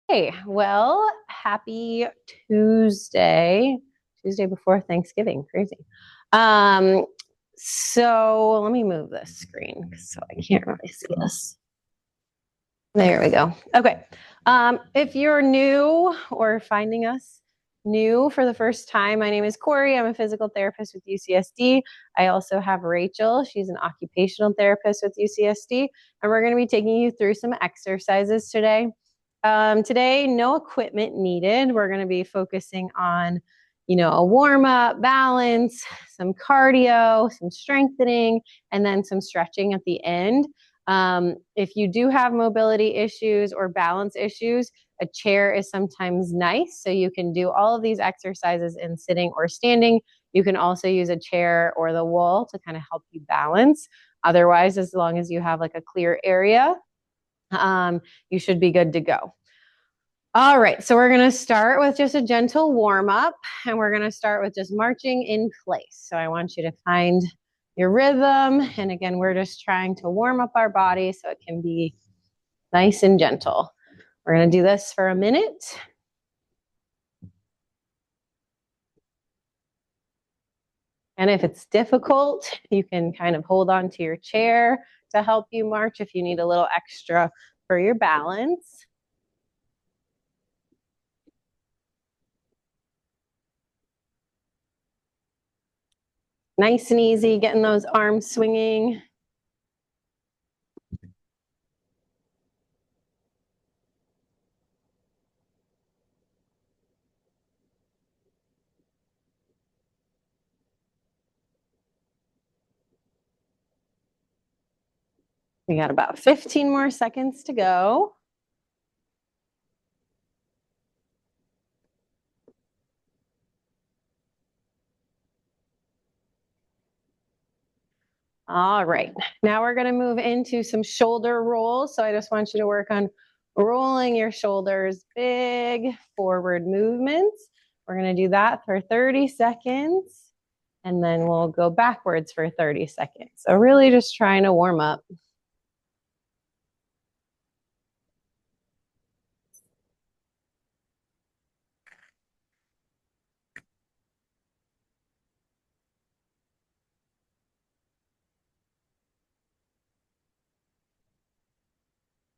Hey, well, happy Tuesday. Tuesday before Thanksgiving. Crazy. Um, so let me move this screen so I can't really see this. There we go. Okay. If you're new or finding us new for the first time, my name is Corey. I'm a physical therapist with UCSD. I also have Rachel. She's an occupational therapist with UCSD. And we're going to be taking you through some exercises today. Today, no equipment needed. We're going to be focusing on, a warm up, balance, some cardio, some strengthening, and then some stretching at the end. If you do have mobility issues or balance issues, a chair is sometimes nice. So you can do all of these exercises in sitting or standing. You can also use a chair or the wall to kind of help you balance. Otherwise, as long as you have like a clear area, you should be good to go. All right, so we're going to start with just a gentle warm up, and we're going to start with just marching in place. So I want you to find your rhythm. And again, we're just trying to warm up our body so it can be nice and gentle. We're going to do this for a minute. And if it's difficult, you can kind of hold on to your chair to help you march if you need a little extra for your balance. Nice and easy, getting those arms swinging. We got about 15 more seconds to go. All right, now we're going to move into some shoulder rolls. So I just want you to work on rolling your shoulders, big forward movements. We're going to do that for 30 seconds, and then we'll go backwards for 30 seconds. So really just trying to warm up.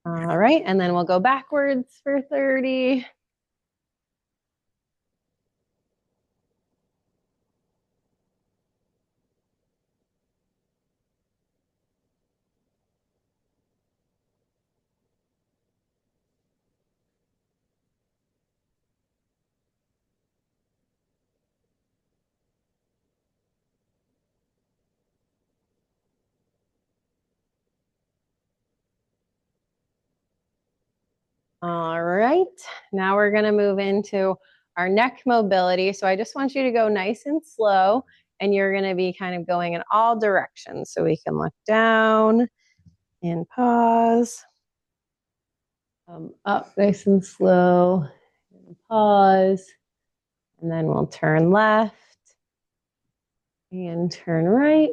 All right, and then we'll go backwards for 30. All right, now we're going to move into our neck mobility. So I just want you to go nice and slow, and you're going to be kind of going in all directions. So we can look down and pause, up nice and slow, and pause, and then we'll turn left and turn right.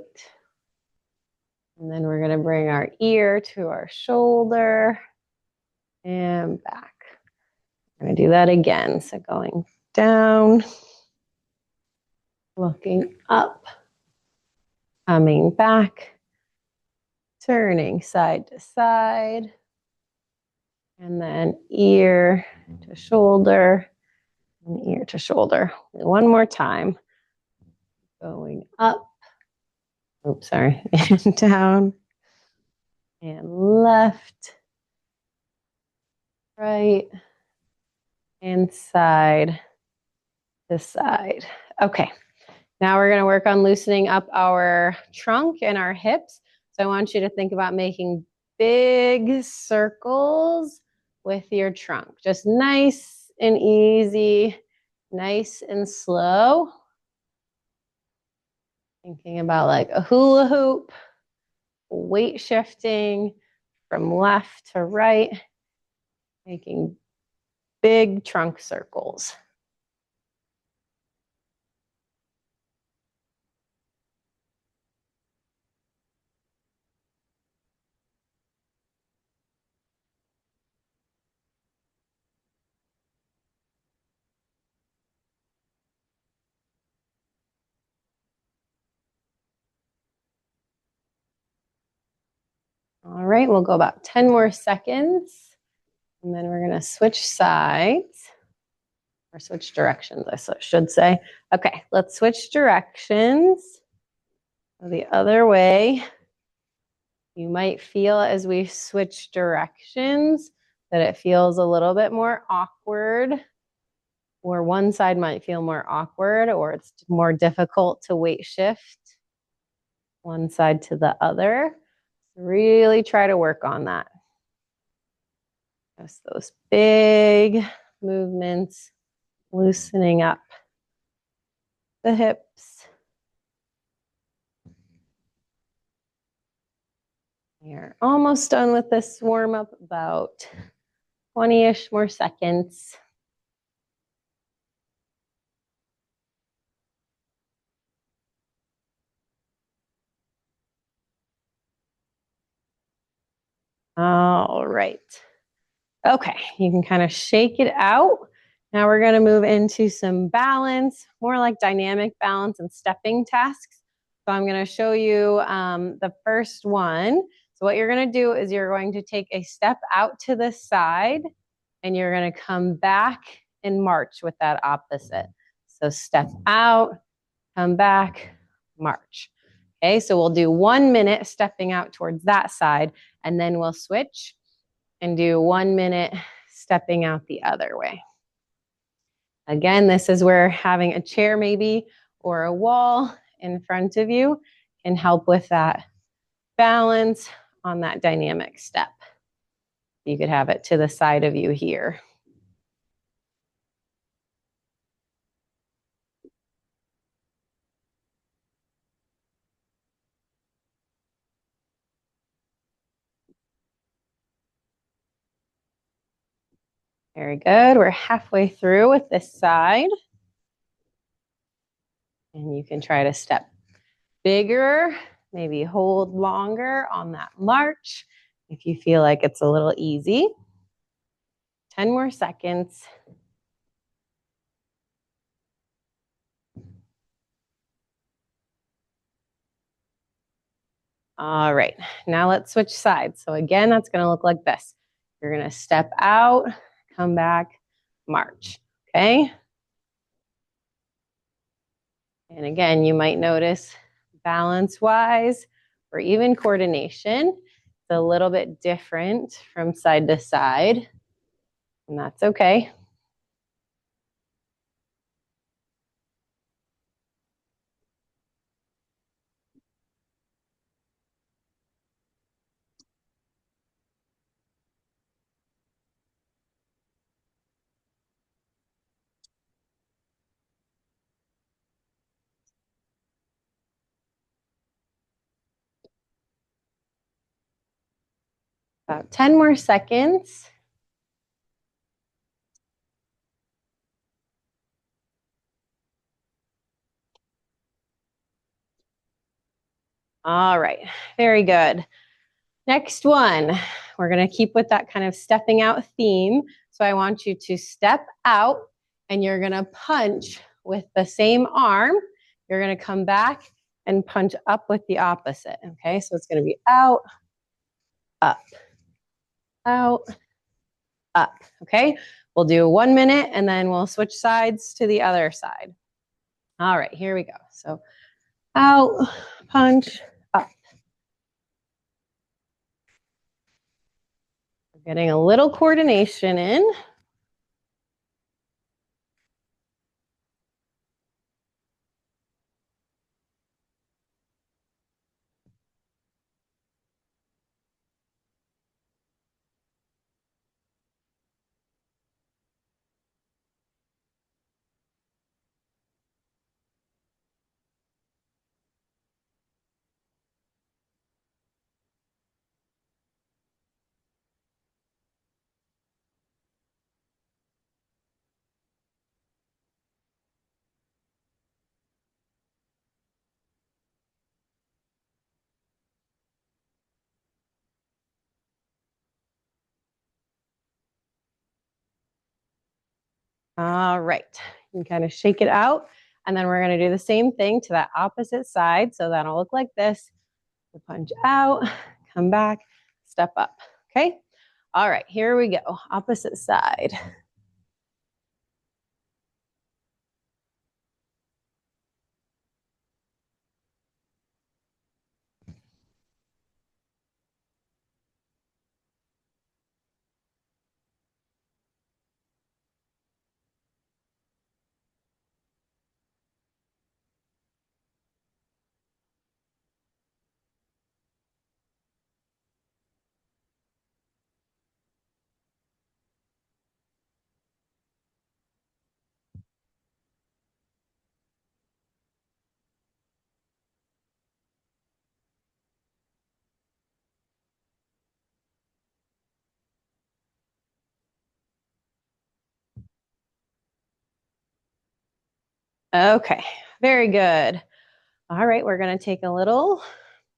And then we're going to bring our ear to our shoulder and back. We're going to do that again. So going down, looking up, coming back, turning side to side, and then ear to shoulder, and ear to shoulder. One more time. Going up, oops, sorry, and down, and left, right, and side to side. Okay, now we're going to work on loosening up our trunk and our hips. So I want you to think about making big circles with your trunk. Just nice and easy, nice and slow. Thinking about like a hula hoop, weight shifting from left to right, making big trunk circles. All right, we'll go about 10 more seconds, and then we're gonna switch sides, or switch directions, I should say. Okay, let's switch directions. The other way. You might feel as we switch directions that it feels a little bit more awkward, or one side might feel more awkward, or it's more difficult to weight shift one side to the other. Really try to work on that. Just those big movements, loosening up the hips. You're almost done with this warm up, about 20-ish more seconds. All right. Okay, you can kind of shake it out. Now we're going to move into some balance, more like dynamic balance and stepping tasks. So I'm going to show you the first one. So what you're going to do is you're going to take a step out to the side, and you're going to come back and march with that opposite. So step out, come back, march. Okay, so we'll do 1 minute stepping out towards that side, and then we'll switch and do 1 minute stepping out the other way. Again, this is where having a chair maybe or a wall in front of you can help with that balance on that dynamic step. You could have it to the side of you here. Very good. We're halfway through with this side. And you can try to step bigger, maybe hold longer on that march if you feel like it's a little easy. 10 more seconds. All right, now let's switch sides. So again, that's gonna look like this. You're gonna step out, come back, march, okay? And again, you might notice balance-wise or even coordination, it's a little bit different from side to side, and that's okay. About 10 more seconds. All right, very good. Next one, we're gonna keep with that kind of stepping out theme. So I want you to step out and you're gonna punch with the same arm. You're gonna come back and punch up with the opposite, okay? So it's gonna be out, up, out, up, okay? We'll do 1 minute and then we'll switch sides to the other side. All right, here we go. So out, punch, up. We're getting a little coordination in. All right, you can kind of shake it out. And then we're gonna do the same thing to that opposite side. So that'll look like this. We'll punch out, come back, step up. Okay. All right, here we go. Opposite side. Okay, very good. All right, we're going to take a little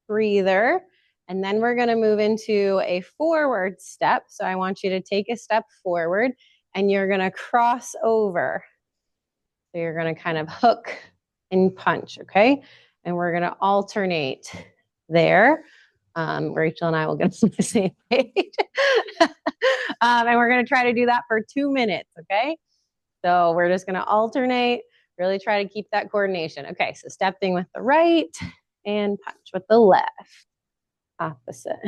breather, and then we're going to move into a forward step. So I want you to take a step forward, and you're going to cross over. So you're going to kind of hook and punch, okay? And we're going to alternate there. Rachel and I will get on the same page. And we're going to try to do that for 2 minutes, okay? So we're just going to alternate, really try to keep that coordination. Okay, so stepping with the right and punch with the left. Opposite.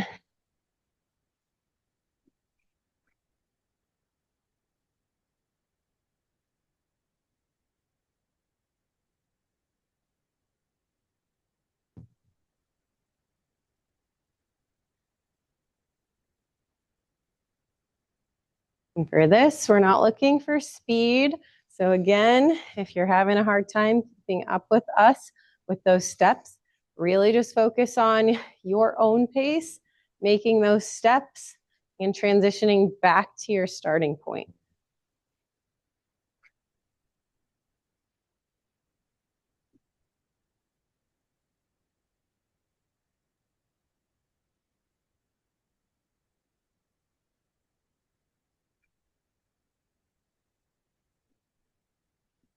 And for this, we're not looking for speed. So again, if you're having a hard time keeping up with us with those steps, really just focus on your own pace, making those steps and transitioning back to your starting point.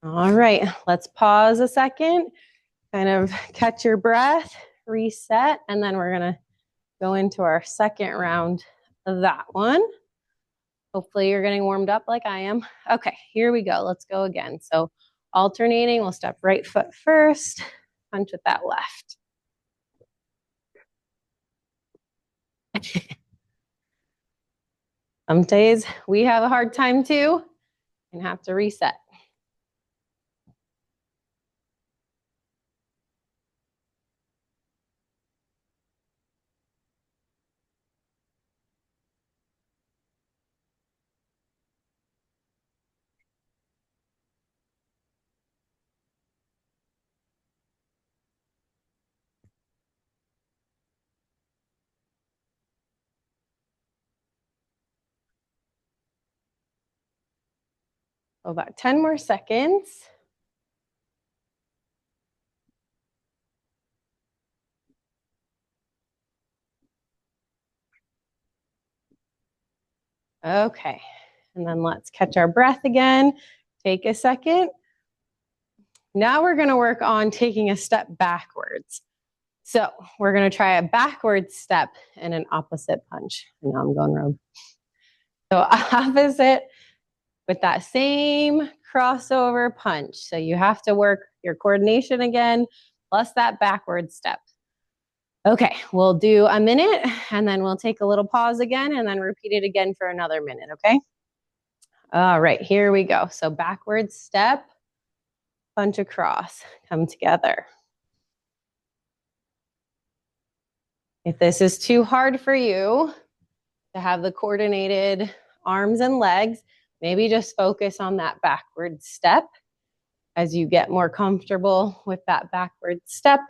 All right, let's pause a second, kind of catch your breath, reset, and then we're gonna go into our second round of that one. Hopefully you're getting warmed up like I am. Okay, here we go. Let's go again. So alternating, we'll step right foot first, punch with that left. Some days we have a hard time too and have to reset. So about 10 more seconds. Okay, and then let's catch our breath again. Take a second. Now we're gonna work on taking a step backwards. So we're gonna try a backward step and an opposite punch. Now I'm going rogue. So opposite with that same crossover punch. So you have to work your coordination again, plus that backward step. Okay, we'll do a minute and then we'll take a little pause again and then repeat it again for another minute, okay? All right, here we go. So backward step, punch across, come together. If this is too hard for you to have the coordinated arms and legs, maybe just focus on that backward step. As you get more comfortable with that backward step,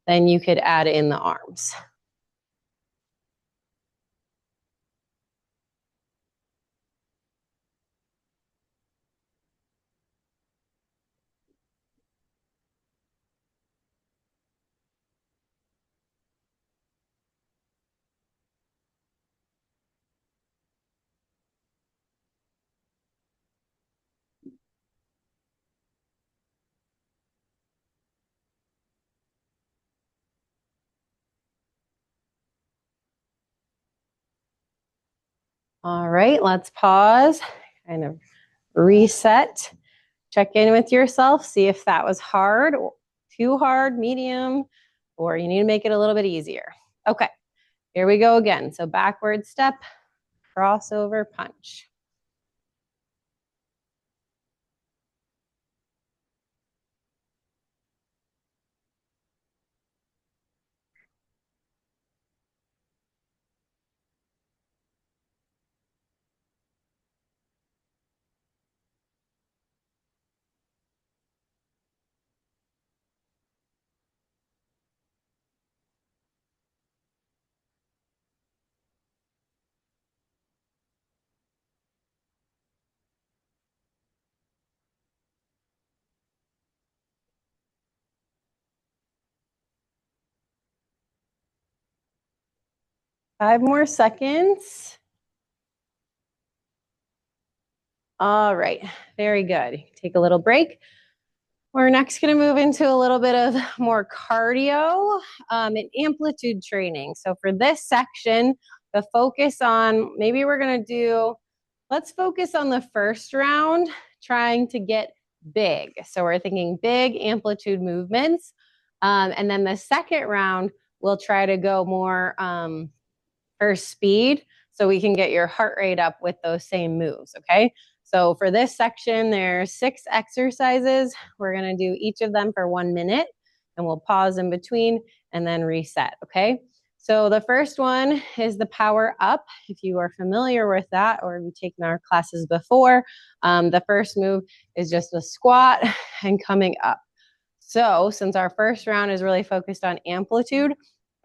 then you could add in the arms. All right, let's pause, kind of reset, check in with yourself, see if that was hard, too hard, medium, or you need to make it a little bit easier. Okay, here we go again. So backward step, crossover punch. Five more seconds. All right, very good. Take a little break. We're next going to move into a little bit of more cardio and amplitude training. So for this section, the focus on, maybe we're going to do, let's focus on the first round, trying to get big. So we're thinking big amplitude movements. And then the second round, we'll try to go more for speed so we can get your heart rate up with those same moves, okay? So for this section, there's 6 exercises. We're gonna do each of them for 1 minute, and we'll pause in between and then reset, okay? So the first one is the power up. If you are familiar with that or you've taken our classes before, the first move is just a squat and coming up. So since our first round is really focused on amplitude,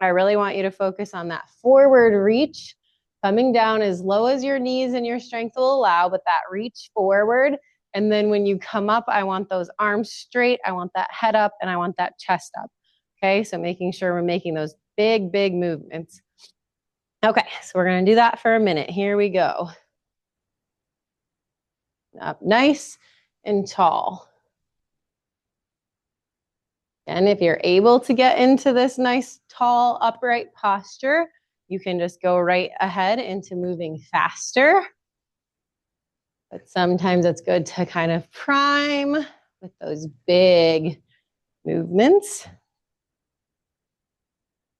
I really want you to focus on that forward reach, coming down as low as your knees and your strength will allow, but that reach forward. And then when you come up, I want those arms straight, I want that head up, and I want that chest up. Okay, so making sure we're making those big, big movements. Okay, so we're gonna do that for a minute. Here we go. Up nice and tall. And if you're able to get into this nice, tall, upright posture, you can just go right ahead into moving faster. But sometimes it's good to kind of prime with those big movements.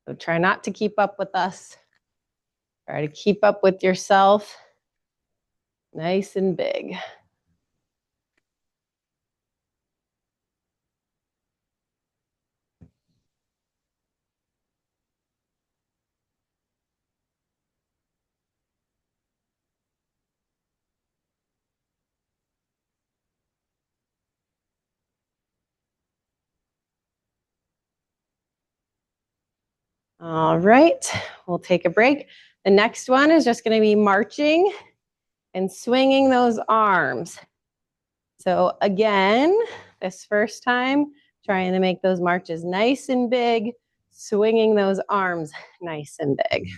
So try not to keep up with us. Try to keep up with yourself. Nice and big. All right, we'll take a break. The next one is just going to be marching and swinging those arms. So again, this first time, trying to make those marches nice and big, swinging those arms nice and big.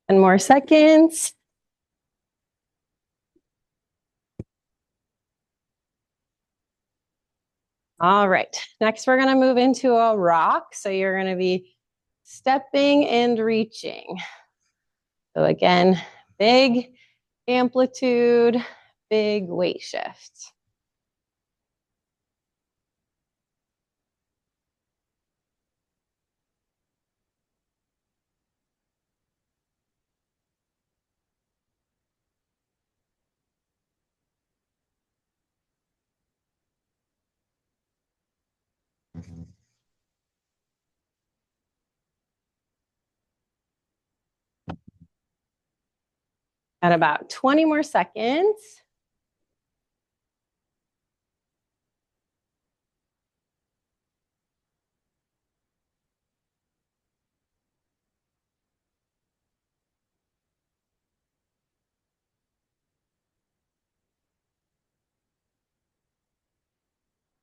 And more seconds. All right, next we're gonna move into a rock. So you're gonna be stepping and reaching. So again, big amplitude, big weight shift. At about 20 more seconds.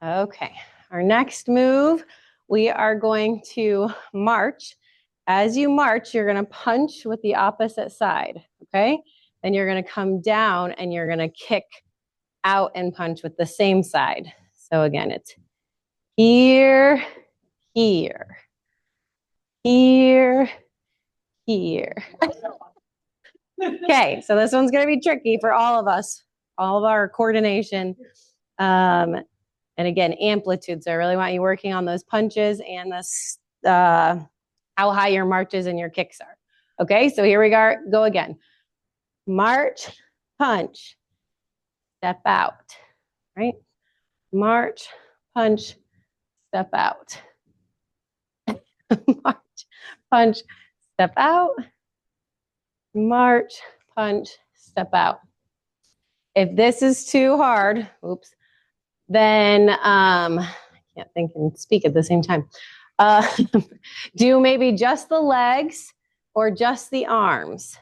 Okay, our next move, we are going to march. As you march, you're going to punch with the opposite side, okay? Then you're going to come down and you're going to kick out and punch with the same side. So again, it's here, here, here, here. Okay, so this one's going to be tricky for all of us, all of our coordination. And again, amplitude. So I really want you working on those punches and this, how high your marches and your kicks are. Okay, so here we go again. March, punch, step out, right? March, punch, step out. March, punch, step out. March, punch, step out. If this is too hard, oops, then I can't think and speak at the same time. Do maybe just the legs or just the arms.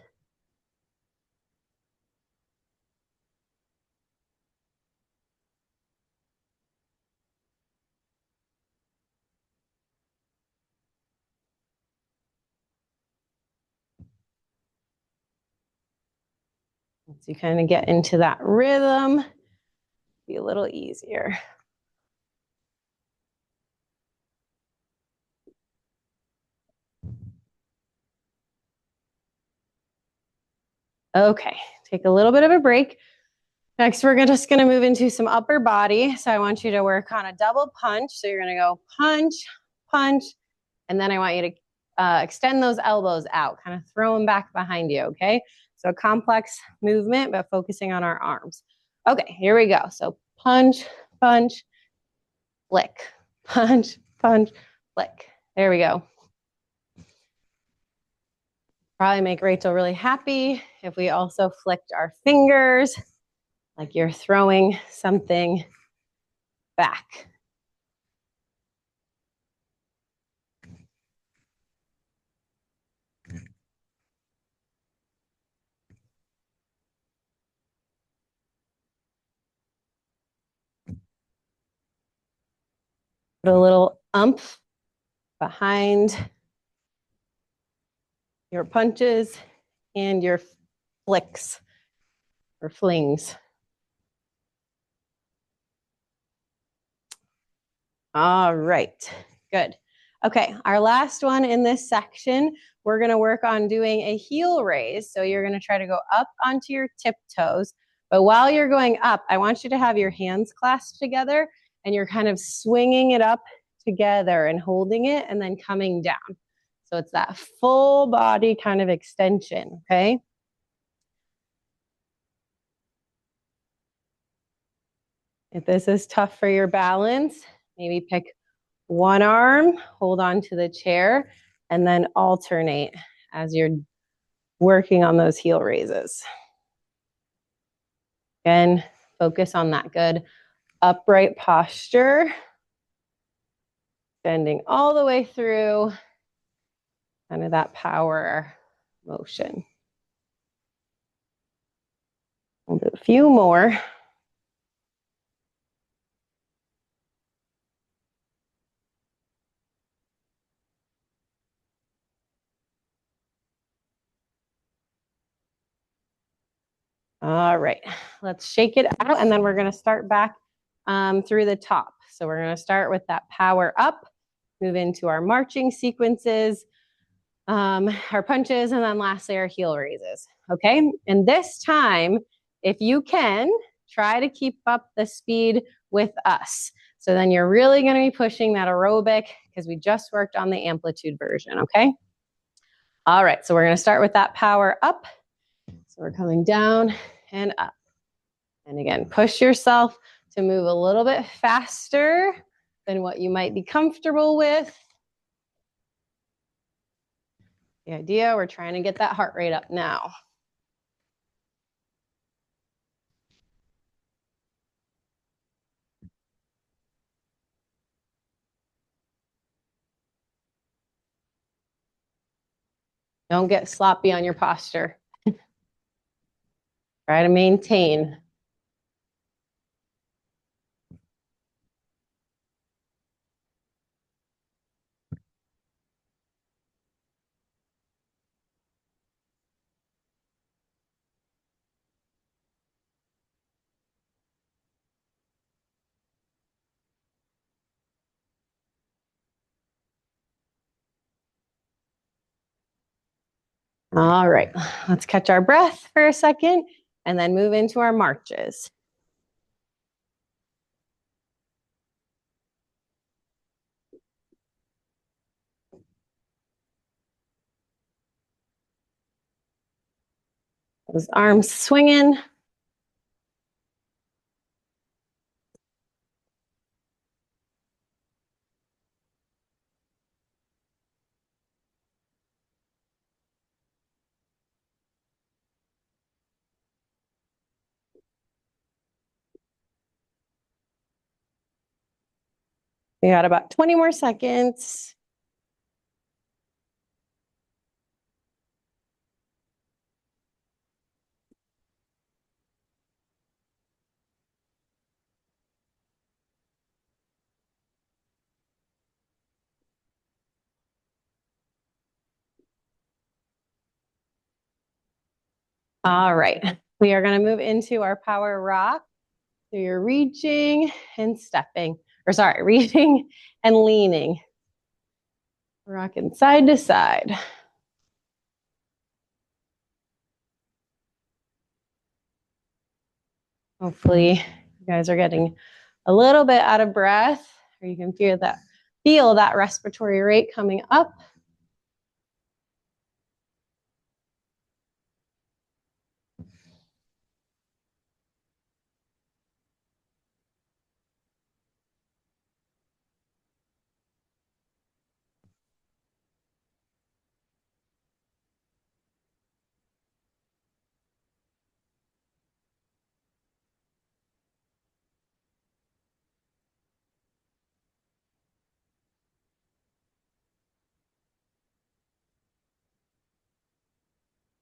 Once you kind of get into that rhythm, be a little easier. Okay, take a little bit of a break. Next, we're just going to move into some upper body. So I want you to work on a double punch. So you're going to go punch, punch, and then I want you to extend those elbows out, kind of throw them back behind you, okay? So a complex movement, but focusing on our arms. Okay, here we go. So punch, punch, flick, punch, punch, flick. There we go. Probably make Rachel really happy if we also flicked our fingers like you're throwing something back. Put a little umph behind your punches and your flicks or flings. All right, good. Okay, our last one in this section, we're gonna work on doing a heel raise. So you're gonna try to go up onto your tiptoes, but while you're going up, I want you to have your hands clasped together and you're kind of swinging it up together and holding it and then coming down. So it's that full body kind of extension, okay? If this is tough for your balance, maybe pick one arm, hold on to the chair, and then alternate as you're working on those heel raises. Again, focus on that good upright posture, bending all the way through, kind of that power motion. We'll do a few more. All right, let's shake it out and then we're gonna start back through the top. So we're gonna start with that power up, move into our marching sequences, our punches, and then lastly our heel raises, okay? And this time, if you can, try to keep up the speed with us. So then you're really gonna be pushing that aerobic because we just worked on the amplitude version, okay? All right, so we're gonna start with that power up. So we're coming down and up. And again, push yourself to move a little bit faster than what you might be comfortable with. The idea, we're trying to get that heart rate up now. Don't get sloppy on your posture. Try to maintain. All right, let's catch our breath for a second and then move into our marches. Those arms swinging. We got about 20 more seconds. All right, we are going to move into our power rock. So you're reaching and stepping, or sorry, reaching and leaning. Rocking side to side. Hopefully you guys are getting a little bit out of breath, or you can feel that respiratory rate coming up.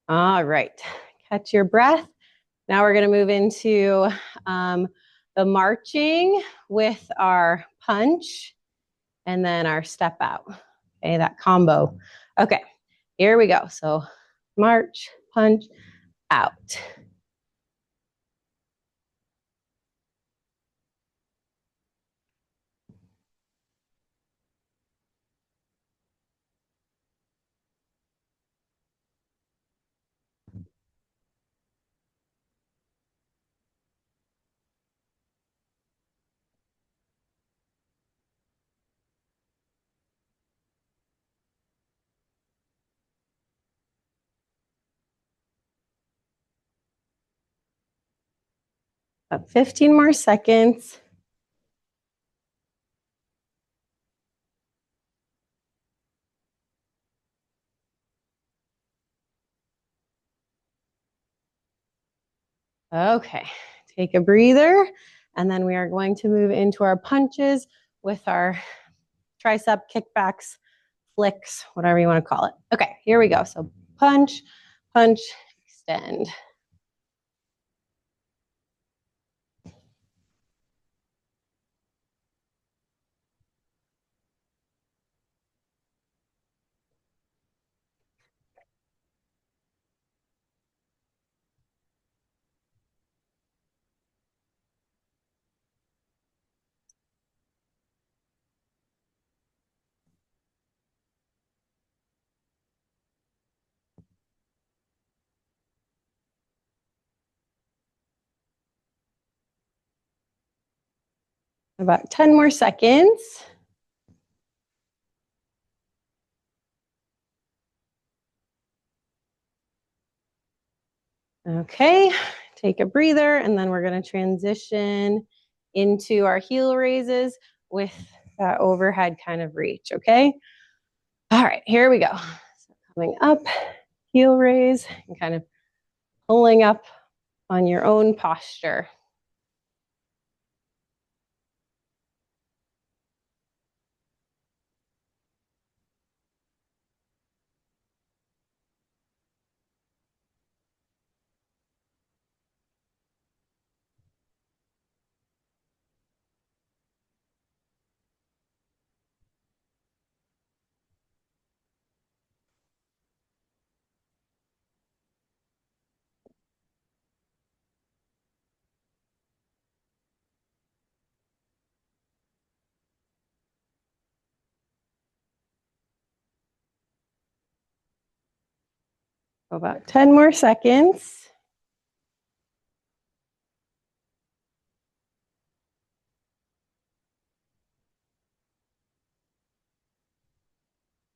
All right, catch your breath. Now we're going to move into the marching with our punch and then our step out. Okay, that combo. Okay, here we go. So march, punch, out. About 15 more seconds. Okay, take a breather. And then we are going to move into our punches with our tricep kickbacks, flicks, whatever you want to call it. Okay, here we go. So punch, punch, extend. About 10 more seconds. Okay, take a breather, and then we're going to transition into our heel raises with that overhead kind of reach, okay? All right, here we go. So coming up, heel raise, and kind of pulling up on your own posture. About 10 more seconds.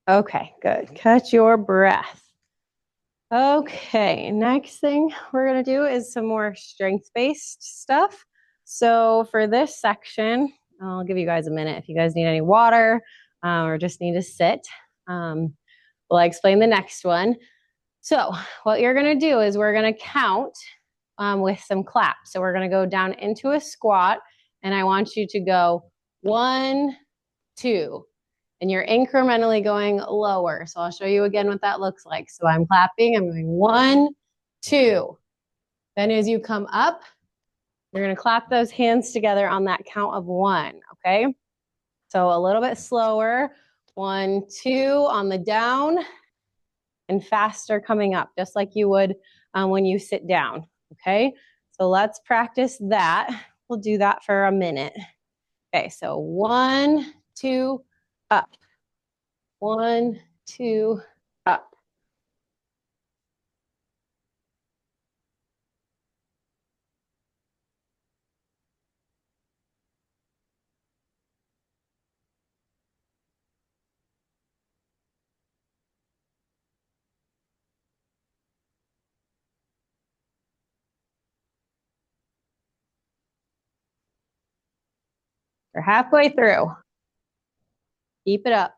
Okay, good. Catch your breath. Okay, next thing we're going to do is some more strength-based stuff. So for this section, I'll give you guys a minute if you guys need any water or just need to sit. Well, I explain the next one. So what you're going to do is we're going to count with some claps. So we're going to go down into a squat, and I want you to go 1, 2. And you're incrementally going lower. So I'll show you again what that looks like. So I'm clapping, I'm going 1, 2. Then as you come up, you're going to clap those hands together on that count of 1, okay? So a little bit slower, 1, 2 on the down, and faster coming up, just like you would when you sit down, okay? So let's practice that. We'll do that for a minute. Okay, so 1, 2, up. 1, 2, up. We're halfway through. Keep it up.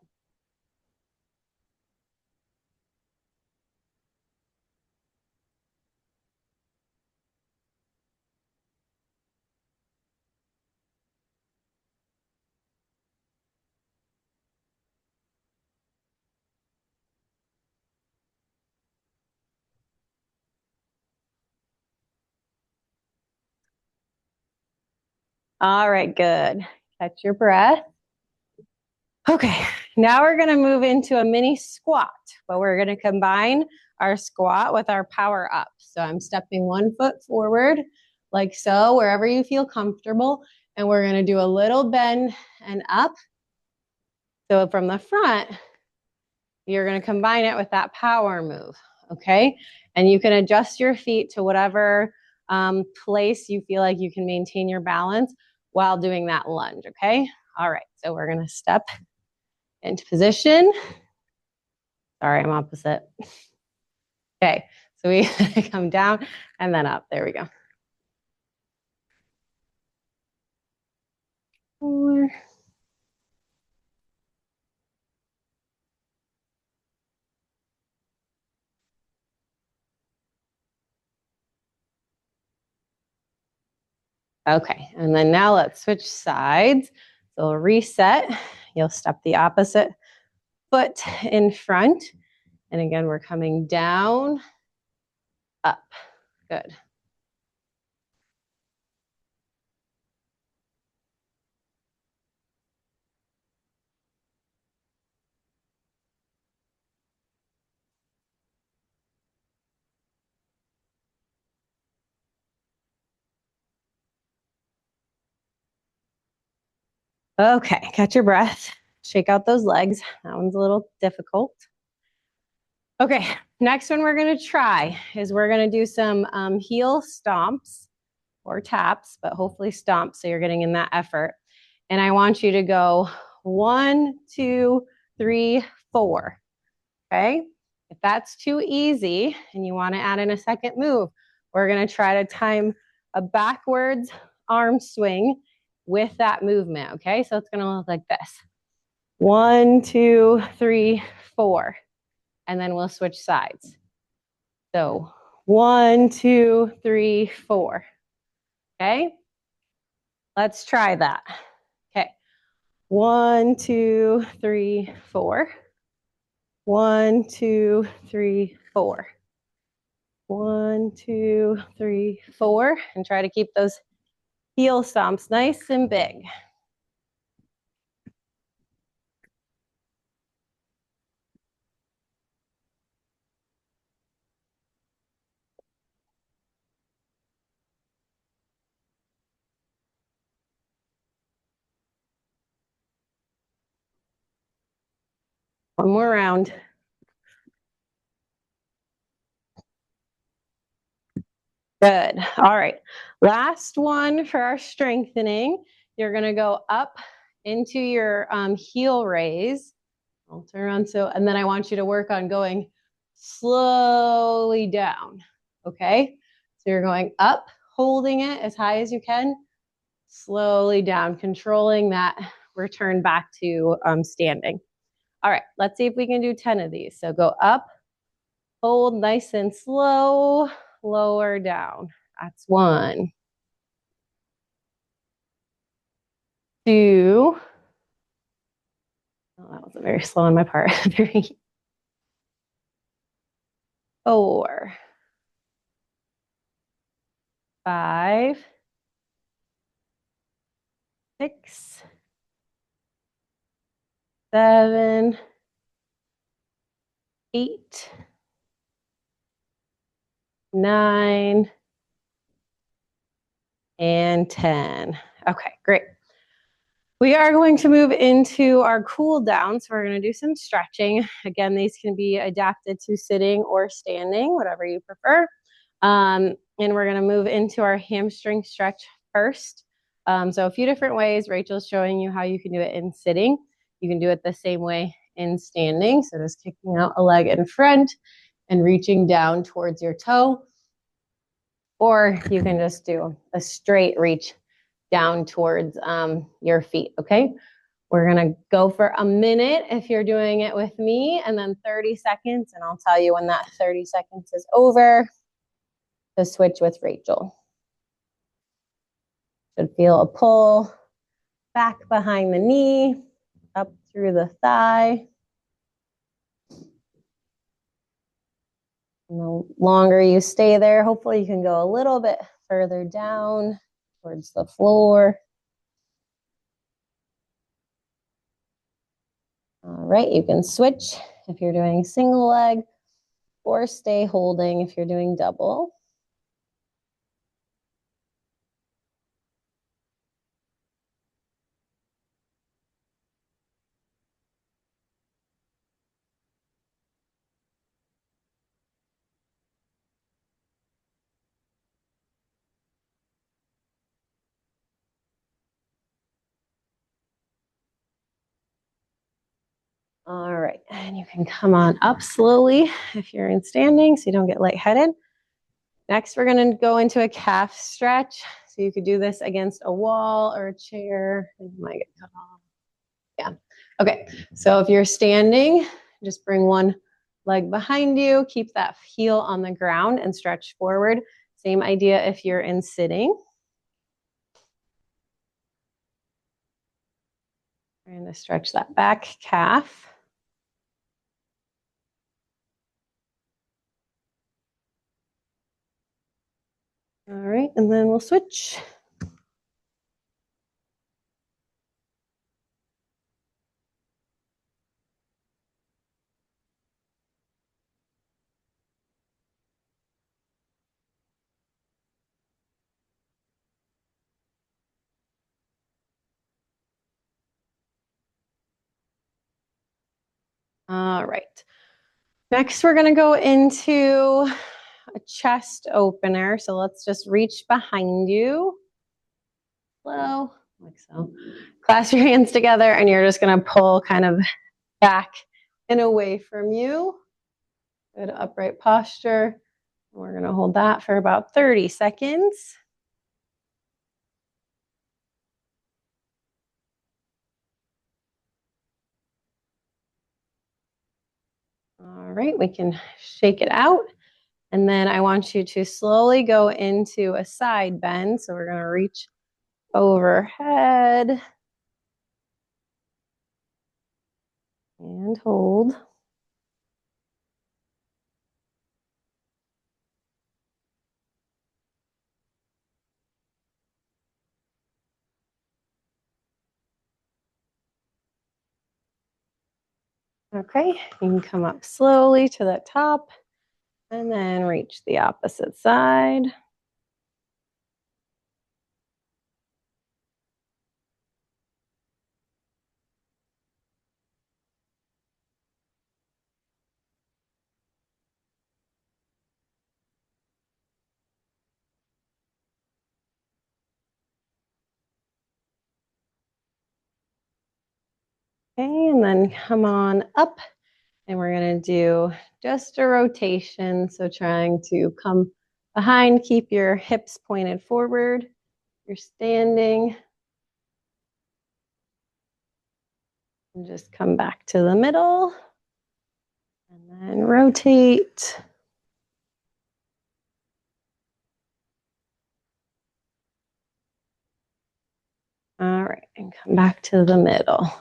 All right, good. Catch your breath. Okay, now we're going to move into a mini squat, but we're going to combine our squat with our power up. So I'm stepping 1 foot forward, like so, wherever you feel comfortable. And we're going to do a little bend and up. So from the front, you're going to combine it with that power move, okay? And you can adjust your feet to whatever place you feel like you can maintain your balance while doing that lunge, okay? All right, so we're going to step into position. Sorry, I'm opposite. Okay, so we come down and then up. There we go. 4. Okay, and then now let's switch sides. So reset. You'll step the opposite foot in front. And again, we're coming down, up. Good. Okay, catch your breath. Shake out those legs. That one's a little difficult. Okay, next one we're going to try is we're going to do some heel stomps or taps, but hopefully stomps so you're getting in that effort. And I want you to go 1, 2, 3, 4. Okay? If that's too easy and you want to add in a second move, we're going to try to time a backwards arm swing with that movement. Okay? So it's going to look like this. 1, 2, 3, 4. And then we'll switch sides. So 1, 2, 3, 4. Okay? Let's try that. Okay. 1, 2, 3, 4. 1, 2, 3, 4. 1, 2, 3, 4. And try to keep those heel stomps nice and big. One more round. Good. All right. Last one for our strengthening. You're going to go up into your heel raise. I'll turn around. And then I want you to work on going slowly down. Okay. So you're going up, holding it as high as you can, slowly down, controlling that return back to standing. All right. Let's see if we can do 10 of these. So go up, hold nice and slow, lower down. That's 1, 2. Oh, that was very slow on my part. 3, 4, 5, 6, 7, 8, 9, and 10. Okay, great. We are going to move into our cool down. So we're going to do some stretching. Again, these can be adapted to sitting or standing, whatever you prefer. And we're going to move into our hamstring stretch first. So a few different ways. Rachel's showing you how you can do it in sitting. You can do it the same way in standing. So just kicking out a leg in front and reaching down towards your toe. Or you can just do a straight reach down towards your feet, okay? We're gonna go for a minute if you're doing it with me, and then 30 seconds, and I'll tell you when that 30 seconds is over to switch with Rachel. Should feel a pull back behind the knee, up through the thigh. And the longer you stay there, hopefully you can go a little bit further down towards the floor. All right, you can switch if you're doing single leg or stay holding if you're doing double. All right, and you can come on up slowly if you're in standing so you don't get lightheaded. Next, we're gonna go into a calf stretch. So you could do this against a wall or a chair. You might get cut off. Yeah, okay. So if you're standing, just bring one leg behind you, keep that heel on the ground and stretch forward. Same idea if you're in sitting. We're gonna stretch that back calf. All right, and then we'll switch. All right. Next, we're gonna go into a chest opener. So let's just reach behind you. Slow, like so. Clasp your hands together and you're just gonna pull kind of back and away from you. Good upright posture. We're gonna hold that for about 30 seconds. All right, we can shake it out. And then I want you to slowly go into a side bend. So we're gonna reach overhead and hold. Okay, you can come up slowly to the top and then reach the opposite side. Okay, and then come on up, and we're gonna do just a rotation. So trying to come behind, keep your hips pointed forward. You're standing. And just come back to the middle. And then rotate. All right, and come back to the middle.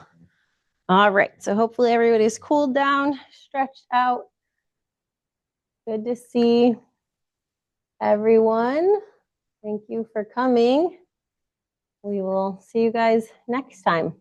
All right, so hopefully everybody's cooled down, stretched out. Good to see everyone. Thank you for coming. We will see you guys next time.